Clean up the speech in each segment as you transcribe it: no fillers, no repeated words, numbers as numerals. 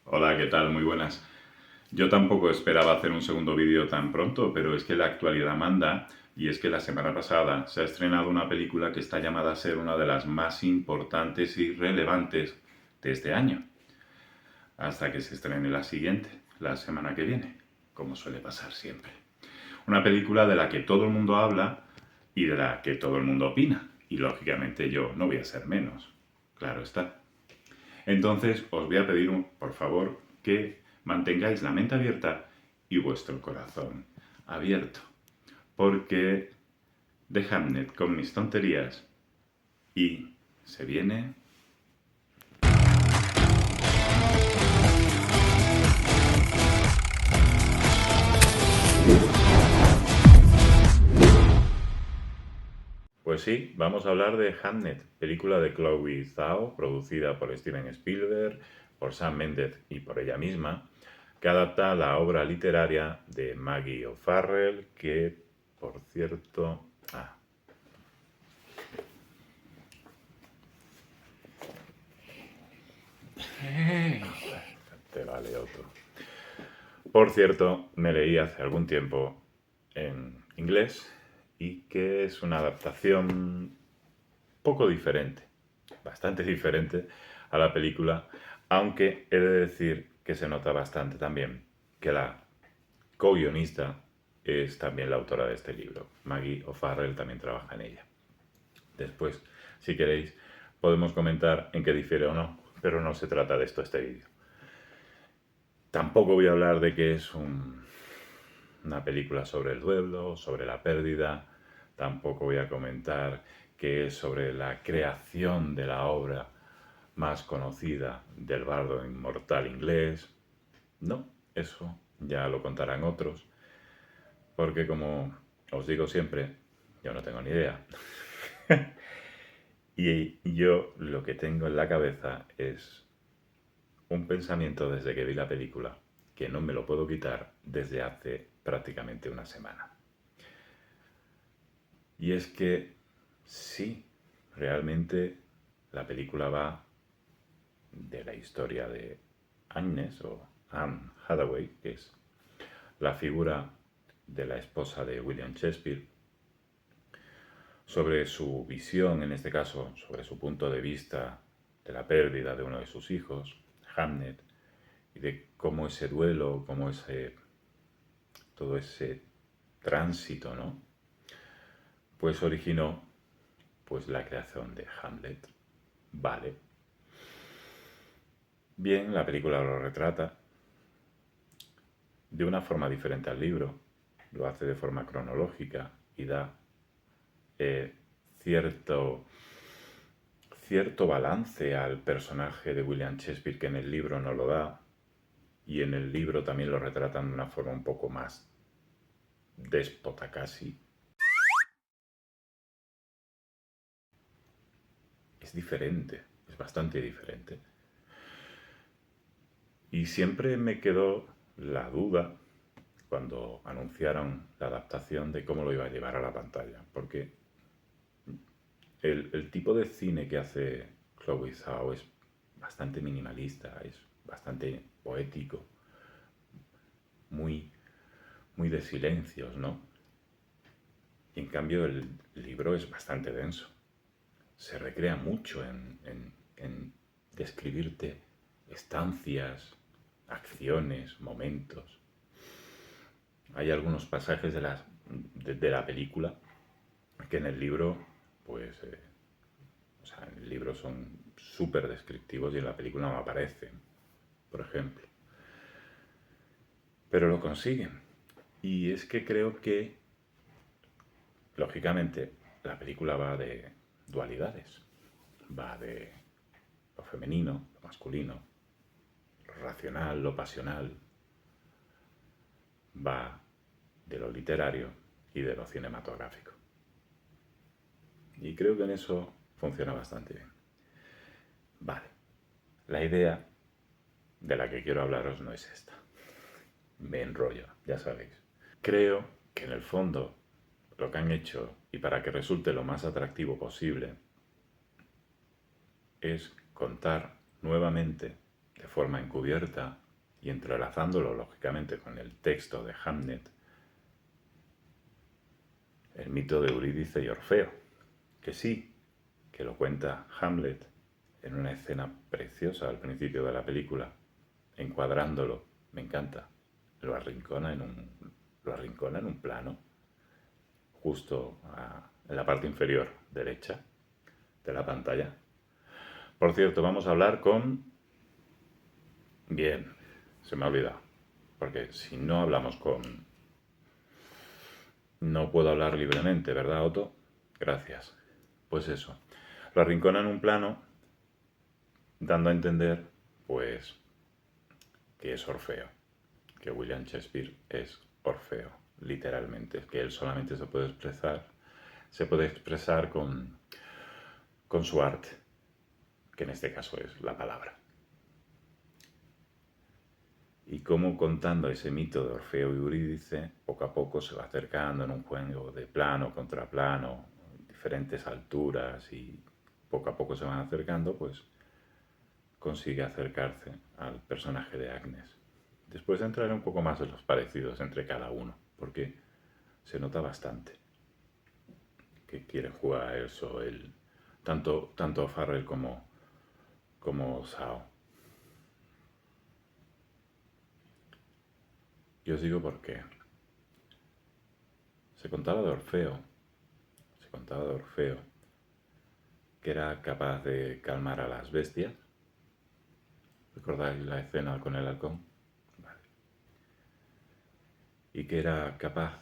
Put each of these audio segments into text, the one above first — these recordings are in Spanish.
Hola, ¿qué tal? Muy buenas. Yo tampoco esperaba hacer un segundo vídeo tan pronto, pero es que la actualidad manda y es que la semana pasada se ha estrenado una película que está llamada a ser una de las más importantes y relevantes de este año, hasta que se estrene la siguiente, la semana que viene, como suele pasar siempre. Una película de la que todo el mundo habla y de la que todo el mundo opina, y lógicamente yo no voy a ser menos, claro está. Entonces os voy a pedir, por favor, que mantengáis la mente abierta y vuestro corazón abierto. Porque de Hamnet con mis tonterías y se viene... Pues sí, vamos a hablar de Hamnet, película de Chloe Zhao, producida por Steven Spielberg, por Sam Mendes y por ella misma, que adapta la obra literaria de Maggie O'Farrell, que, por cierto... te vale otro. Por cierto, me leí hace algún tiempo en inglés y que es una adaptación poco diferente, bastante diferente a la película, aunque he de decir que se nota bastante también que la co-guionista es también la autora de este libro. Maggie O'Farrell también trabaja en ella. Después, si queréis, podemos comentar en qué difiere o no, pero no se trata de esto este vídeo. Tampoco voy a hablar de que es una película sobre el duelo, sobre la pérdida. Tampoco voy a comentar que es sobre la creación de la obra más conocida del bardo inmortal inglés. No, eso ya lo contarán otros, porque como os digo siempre, yo no tengo ni idea. Y yo lo que tengo en la cabeza es un pensamiento desde que vi la película que no me lo puedo quitar desde hace prácticamente una semana. Y es que sí, realmente la película va de la historia de Agnes o Anne Hathaway, que es la figura de la esposa de William Shakespeare, sobre su visión, en este caso, sobre su punto de vista de la pérdida de uno de sus hijos, Hamnet, y de cómo ese duelo, cómo todo ese tránsito, ¿no? Pues originó pues la creación de Hamlet. Vale. Bien, la película lo retrata de una forma diferente al libro, lo hace de forma cronológica y da eh, cierto, cierto balance al personaje de William Shakespeare que en el libro no lo da, y en el libro también lo retratan de una forma un poco más déspota casi. Es diferente, es bastante diferente. Y siempre me quedó la duda cuando anunciaron la adaptación de cómo lo iba a llevar a la pantalla, porque el tipo de cine que hace Chloe Zhao es bastante minimalista, es bastante poético, muy, muy de silencios, ¿no? Y en cambio el libro es bastante denso. Se recrea mucho en describirte estancias, acciones, momentos. Hay algunos pasajes de la película que en el libro, pues, o sea, en el libro son súper descriptivos y en la película no aparecen, por ejemplo. Pero lo consiguen. Y es que creo que, lógicamente, la película va de dualidades. Va de lo femenino, lo masculino, lo racional, lo pasional. Va de lo literario y de lo cinematográfico. Y creo que en eso funciona bastante bien. Vale, la idea de la que quiero hablaros no es esta. Me enrollo, ya sabéis. Creo que en el fondo lo que han hecho, y para que resulte lo más atractivo posible, es contar nuevamente, de forma encubierta y entrelazándolo lógicamente con el texto de Hamlet, el mito de Eurídice y Orfeo, que sí, que lo cuenta Hamlet en una escena preciosa al principio de la película, encuadrándolo, me encanta, lo arrincona en un plano, justo en la parte inferior derecha de la pantalla. Por cierto, vamos a hablar con... Bien, se me ha olvidado, porque si no hablamos con... No puedo hablar libremente, ¿verdad, Otto? Gracias. Pues eso, lo arrincona en un plano, dando a entender, pues, que es Orfeo, que William Shakespeare es Orfeo, literalmente, que él solamente se puede expresar con su arte, que en este caso es la palabra. Y cómo contando ese mito de Orfeo y Eurídice, poco a poco se va acercando en un juego de plano contra plano, diferentes alturas, y poco a poco se van acercando, pues consigue acercarse al personaje de Agnes. Después entraré un poco más en los parecidos entre cada uno, porque se nota bastante que quieren jugar a eso, tanto Farrell como Sao. Y os digo por qué. Se contaba de Orfeo, que era capaz de calmar a las bestias. ¿Recordáis la escena con el halcón? Vale. Y que era capaz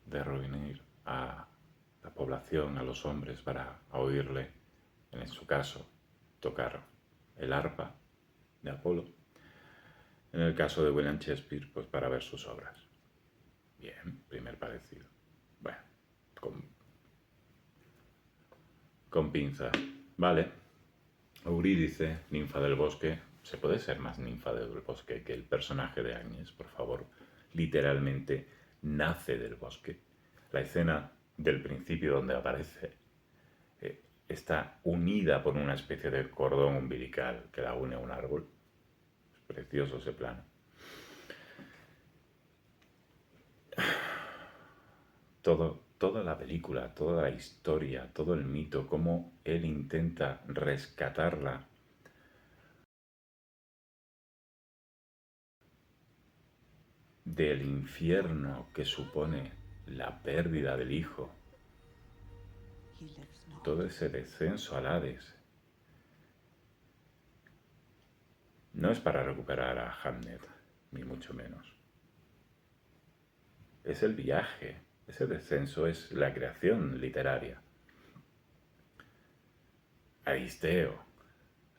de reunir a la población, a los hombres, para oírle, en su caso, tocar el arpa de Apolo. En el caso de William Shakespeare, pues para ver sus obras. Bien, primer parecido. Bueno, con pinzas. Vale. Eurídice, ninfa del bosque. ¿Se puede ser más ninfa del bosque que el personaje de Agnes, por favor? Literalmente nace del bosque. La escena del principio donde aparece está unida por una especie de cordón umbilical que la une a un árbol. Es precioso ese plano. Toda la película, toda la historia, todo el mito, cómo él intenta rescatarla del infierno que supone la pérdida del hijo, todo ese descenso al Hades, no es para recuperar a Hamlet, ni mucho menos. Es el viaje, ese descenso es la creación literaria. Aristeo,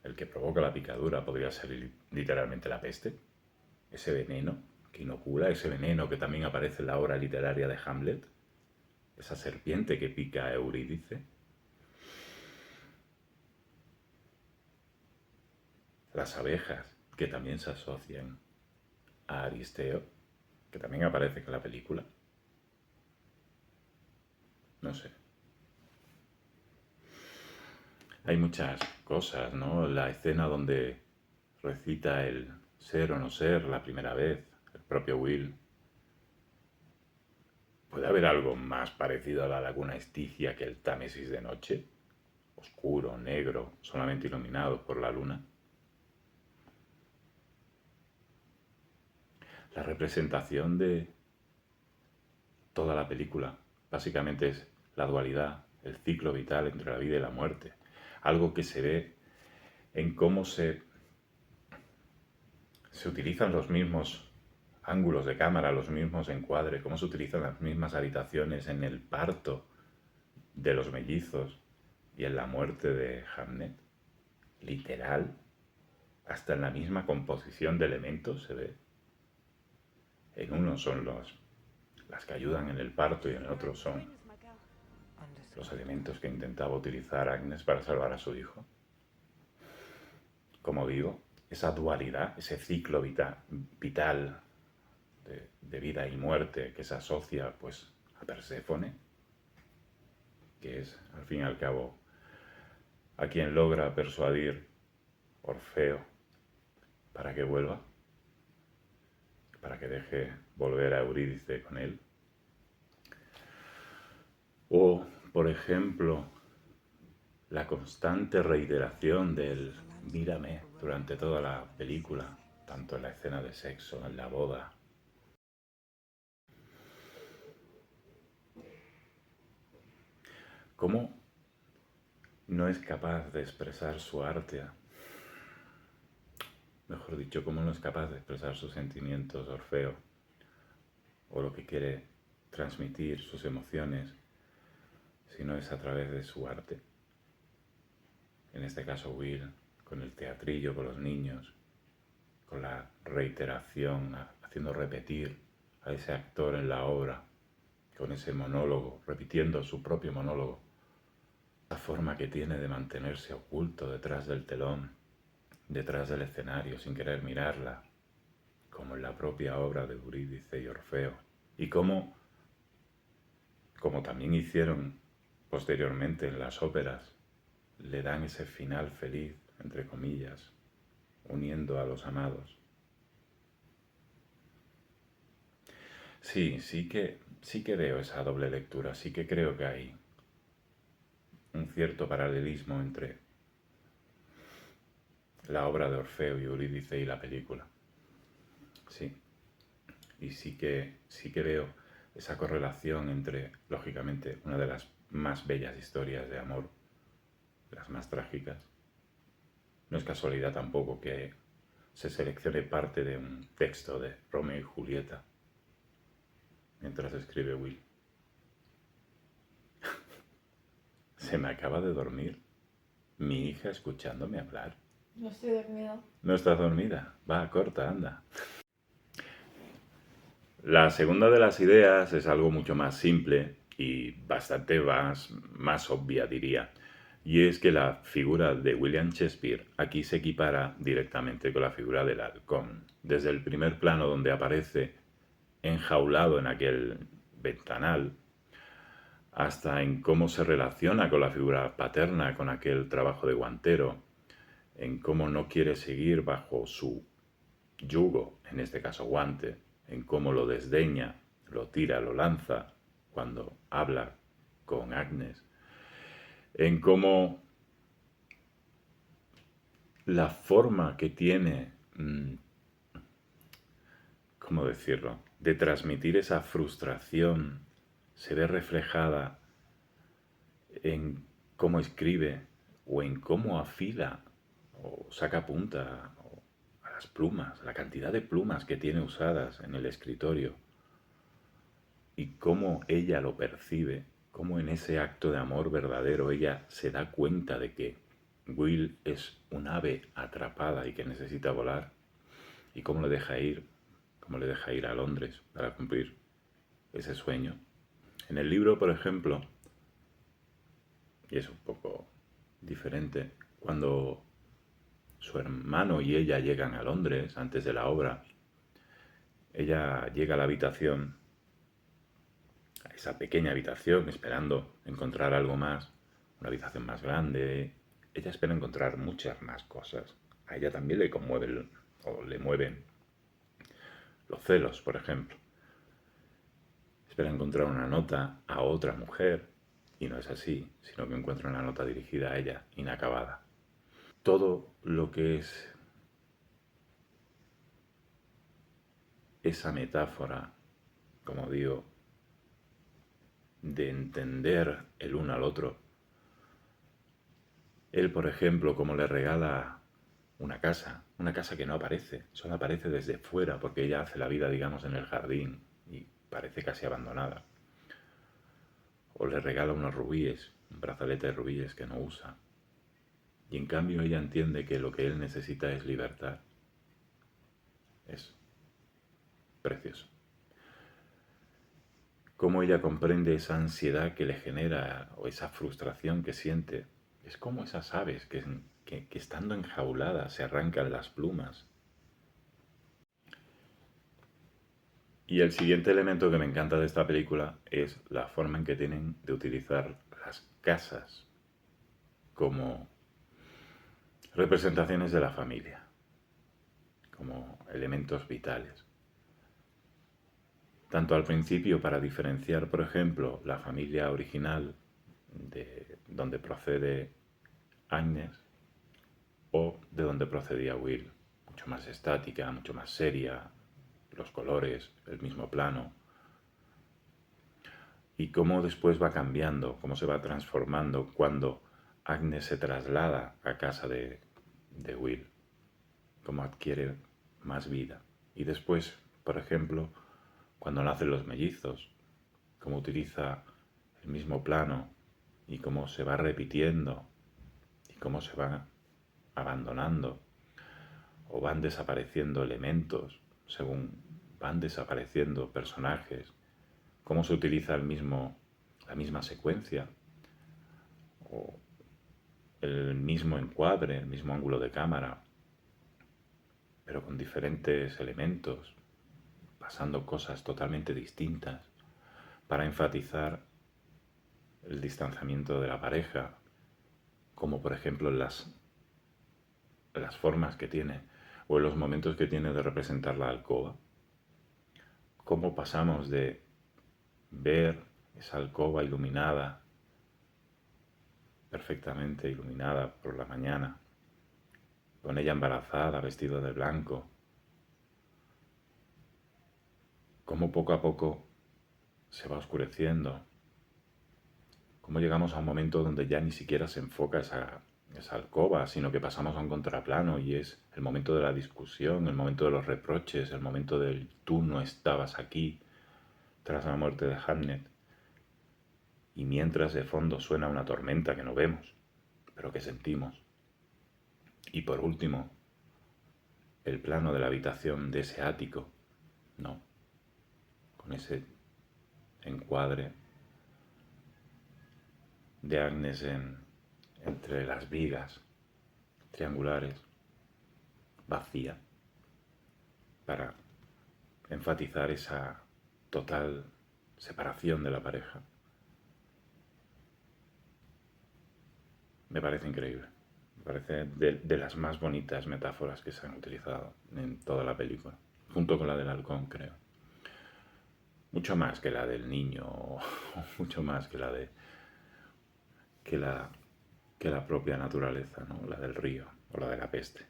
el que provoca la picadura, podría ser literalmente la peste, ese veneno que inocula, ese veneno que también aparece en la obra literaria de Hamlet, esa serpiente que pica a Eurídice, las abejas que también se asocian a Aristeo, que también aparece en la película. No sé. Hay muchas cosas, ¿no? La escena donde recita el ser o no ser la primera vez, el propio Will. ¿Puede haber algo más parecido a la laguna Estigia que el Támesis de noche? Oscuro, negro, solamente iluminado por la luna. La representación de toda la película básicamente es la dualidad, el ciclo vital entre la vida y la muerte. Algo que se ve en cómo se utilizan los mismos ángulos de cámara, los mismos encuadres, cómo se utilizan las mismas habitaciones en el parto de los mellizos y en la muerte de Hamlet. Literal, hasta en la misma composición de elementos se ve. En uno son las que ayudan en el parto y en el otro son los elementos que intentaba utilizar Agnes para salvar a su hijo. Como digo, esa dualidad, ese ciclo vital de vida y muerte que se asocia pues a Perséfone, que es al fin y al cabo a quien logra persuadir Orfeo para que vuelva, para que deje volver a Eurídice con él. O, por ejemplo, la constante reiteración del mírame durante toda la película, tanto en la escena de sexo, en la boda. ¿Cómo no es capaz de expresar su arte? Mejor dicho, cómo no es capaz de expresar sus sentimientos, Orfeo, o lo que quiere transmitir, sus emociones, si no es a través de su arte. En este caso Will, con el teatrillo, con los niños, con la reiteración, haciendo repetir a ese actor en la obra, con ese monólogo, repitiendo su propio monólogo. La forma que tiene de mantenerse oculto detrás del telón, detrás del escenario, sin querer mirarla, como en la propia obra de Eurídice y Orfeo. Y como también hicieron posteriormente en las óperas, le dan ese final feliz, entre comillas, uniendo a los amados. Sí que veo esa doble lectura, sí que creo que hay un cierto paralelismo entre la obra de Orfeo y Eurídice y la película. Sí. Y sí que veo esa correlación entre, lógicamente, una de las más bellas historias de amor, las más trágicas. No es casualidad tampoco que se seleccione parte de un texto de Romeo y Julieta mientras escribe Will. Se me acaba de dormir mi hija escuchándome hablar. No estoy dormida. ¿No estás dormida? Va, corta, anda. La segunda de las ideas es algo mucho más simple y bastante más obvia, diría. Y es que la figura de William Shakespeare aquí se equipara directamente con la figura del halcón. Desde el primer plano donde aparece enjaulado en aquel ventanal, hasta en cómo se relaciona con la figura paterna, con aquel trabajo de guantero, en cómo no quiere seguir bajo su yugo, en este caso guante, en cómo lo desdeña, lo tira, lo lanza cuando habla con Agnes, en cómo la forma que tiene, ¿cómo decirlo?, de transmitir esa frustración se ve reflejada en cómo escribe o en cómo afila o saca punta a las plumas, la cantidad de plumas que tiene usadas en el escritorio y cómo ella lo percibe, cómo en ese acto de amor verdadero ella se da cuenta de que Will es un ave atrapada y que necesita volar y cómo le deja ir, cómo le deja ir a Londres para cumplir ese sueño. En el libro, por ejemplo, y es un poco diferente, cuando su hermano y ella llegan a Londres antes de la obra, ella llega a la habitación, a esa pequeña habitación, esperando encontrar algo más, una habitación más grande. Ella espera encontrar muchas más cosas. A ella también le conmueven o le mueven los celos, por ejemplo. Espera encontrar una nota a otra mujer y no es así, sino que encuentra una nota dirigida a ella, inacabada. Todo lo que es esa metáfora, como digo, de entender el uno al otro. Él, por ejemplo, como le regala una casa que no aparece, solo aparece desde fuera porque ella hace la vida, digamos, en el jardín y parece casi abandonada. O le regala unos rubíes, un brazalete de rubíes que no usa. Y en cambio ella entiende que lo que él necesita es libertad. Es precioso. Cómo ella comprende esa ansiedad que le genera o esa frustración que siente. Es como esas aves que estando enjauladas se arrancan las plumas. Y el siguiente elemento que me encanta de esta película es la forma en que tienen de utilizar las casas como representaciones de la familia. como elementos vitales. Tanto al principio para diferenciar, por ejemplo, la familia original de donde procede Agnes o de donde procedía Will, mucho más estática, mucho más seria, los colores, el mismo plano, y cómo después va cambiando, cómo se va transformando cuando Agnes se traslada a casa de Will, cómo adquiere más vida. Y después, por ejemplo, cuando nacen los mellizos, cómo utiliza el mismo plano y cómo se va repitiendo y cómo se va abandonando o van desapareciendo elementos según van desapareciendo personajes, cómo se utiliza la misma secuencia o el mismo encuadre, el mismo ángulo de cámara, pero con diferentes elementos, pasando cosas totalmente distintas para enfatizar el distanciamiento de la pareja, como por ejemplo en las formas que tiene o en los momentos que tiene de representar la alcoba. Cómo pasamos de ver esa alcoba iluminada, perfectamente iluminada por la mañana, con ella embarazada, vestida de blanco, cómo poco a poco se va oscureciendo, cómo llegamos a un momento donde ya ni siquiera se enfoca esa alcoba, sino que pasamos a un contraplano y es el momento de la discusión, el momento de los reproches, el momento del tú no estabas aquí tras la muerte de Hamnet. Y mientras de fondo suena una tormenta que no vemos, pero que sentimos. Y por último, el plano de la habitación de ese ático, ¿no? Con ese encuadre de Agnes entre las vigas triangulares, vacía, para enfatizar esa total separación de la pareja. Me parece increíble. Me parece de las más bonitas metáforas que se han utilizado en toda la película, junto con la del halcón, creo. Mucho más que la del niño, o mucho más que la propia naturaleza, ¿no? La del río o la de la peste.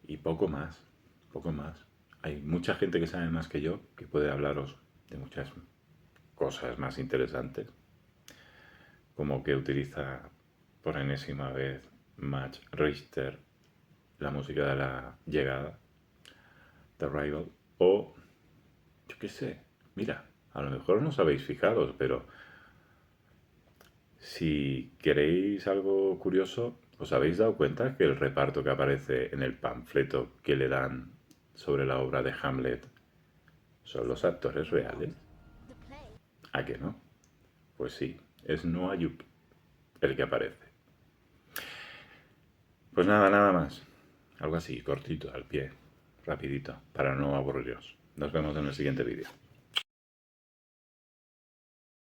Y poco más, poco más. Hay mucha gente que sabe más que yo, que puede hablaros de muchas cosas más interesantes, como que utiliza por enésima vez Max Richter la música de la llegada, The Arrival, o yo qué sé, mira, a lo mejor no os habéis fijado, pero si queréis algo curioso, ¿os habéis dado cuenta que el reparto que aparece en el panfleto que le dan sobre la obra de Hamlet son los actores reales? ¿A qué no? Pues sí, es Noah Jupe el que aparece. Pues nada más. Algo así, cortito, al pie, rapidito, para no aburriros. Nos vemos en el siguiente vídeo.